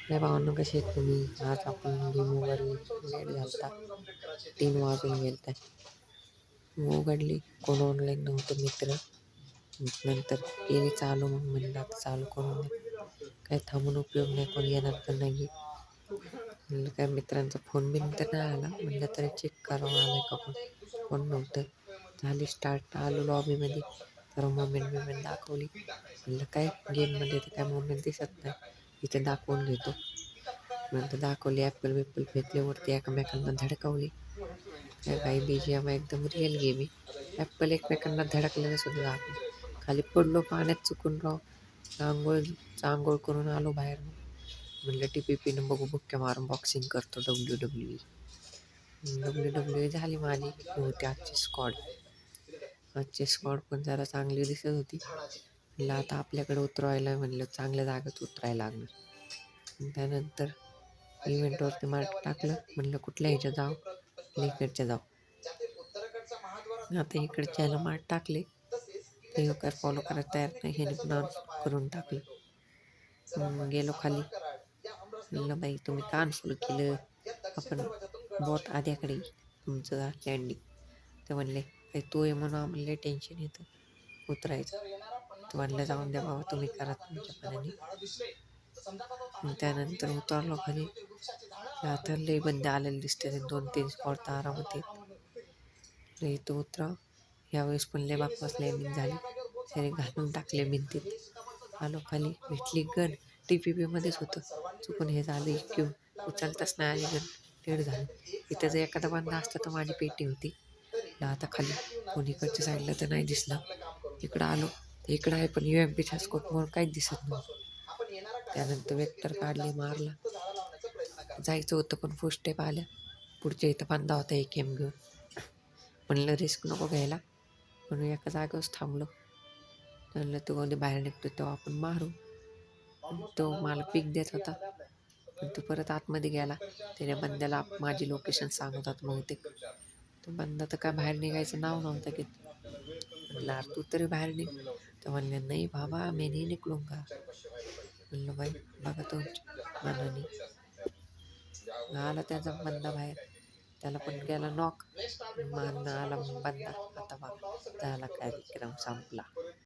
काय भावांनो, कसे आहेत तुम्ही? आज आपण गेम उघडली, लेट झालता, 3 वाजून गेलते. मग उघडली, कोण ऑनलाईन नव्हतं मित्र. नंतर केली चालू, मग म्हणलं आता चालू करून दे. काही थांबून उपयोग नाही, कोण येणार तर नाही. म्हणलं काय मित्रांचा फोन बिन तर नाही आला, म्हणलं तरी चेक करावं आलाय का कोण. कोण नव्हतं. झाली स्टार्ट, आलो लॉबीमध्ये, तर मोमेंट दाखवली. म्हणलं काय गेममध्ये तर काय मोमेंट दिसत नाही, इथे दाखवून घेतो. नंतर दाखवली, ॲपल बिप्पल फेकले वरती, एकमेकांना धडकवली. काय भाई BGM एकदम रिअल गेम आहे. ॲपल एकमेकांना धडकलेलं सुद्धा दाखवलं. खाली पडलो पाण्यात चुकून राव. आंघोळ करून आलो बाहेर. म्हणलं TPP बघू, बुक्क्या मारून बॉक्सिंग करतो WWE. WWE झाली माझी. ही होती आजची स्क्वॉड. आजची स्क्वॉड पण जरा चांगली दिसत होती. म्हणलं आता आपल्याकडे उतरवायला, म्हणलं चांगल्या जागेत उतरायला लागणार. त्यानंतर इव्हेंटवरती मार्क टाकलं. म्हणलं कुठल्या ह्याच्या जाऊ, इकडच्या जाऊ. आता इकडच्या ह्याला मार्क टाकले. ते काय फॉलो करायला तयार नाही, ह्याने पण करून टाकलं. मग गेलो खाली. म्हणलं बाई तुम्ही का अनफॉलो केलं, आपण बॉट आद्याकडे तुमचं लँडिंग. ते म्हणले काही तू आहे म्हणून आम्हाला टेन्शन येतं उतरायचं. तर म्हणलं जाऊन द्या बाबा, तुम्ही करा तुमच्या पणाने. त्यानंतर उतरलो खाली. आता लय बंद आलेले दिसते, 2-3 स्पॉट तर आरामात येत. इथं उतरा. यावेळेस पण लय बाकवास लँडिंग झाली. त्याने घालून टाकले भिंतीत. आलो खाली, भेटली गन. TPP मध्येच होतं, चुकून हे झालं क्यू उचलताच नाही आली गन. लेट झालं. इथं जर एखादा बंदा असता तर माझी पेटी होती. आता खाली कोण इकडच्या साईडला तर नाही दिसला. इकडं आलो तर इकडं आहे, पण UMPच्या स्कोपमुळे काहीच दिसत नव्हतं. त्यानंतर वेक्टर काढले, मारला. जायचं होतं पण फुल स्टेप आल्या. पुढच्या इथं बंदा होता AKM घेऊन. म्हणलं रिस्क नको घ्यायला, म्हणून एका जागेवरच थांबलो. म्हणलं तो कधी बाहेर निघतो तेव्हा आपण मारू. तो मला पिक देत होता, पण तो परत आतमध्ये गेला. त्याने बंद्याला माझी लोकेशन सांगत होता बहुतेक. तो बंदा तर काय बाहेर निघायचं नाव नव्हतं घेत. म्हणलं तू तरी बाहेर निघ. तर म्हणले नाही बाबा, मी नाही निघलूंगा. म्हणलं बाई बघा तुमच्या मनाने. आला त्याचा बंदा बाहेर, त्याला पण गेला नॉक. मान आला बंदा. आता बघा झाला कार्यक्रम संपला.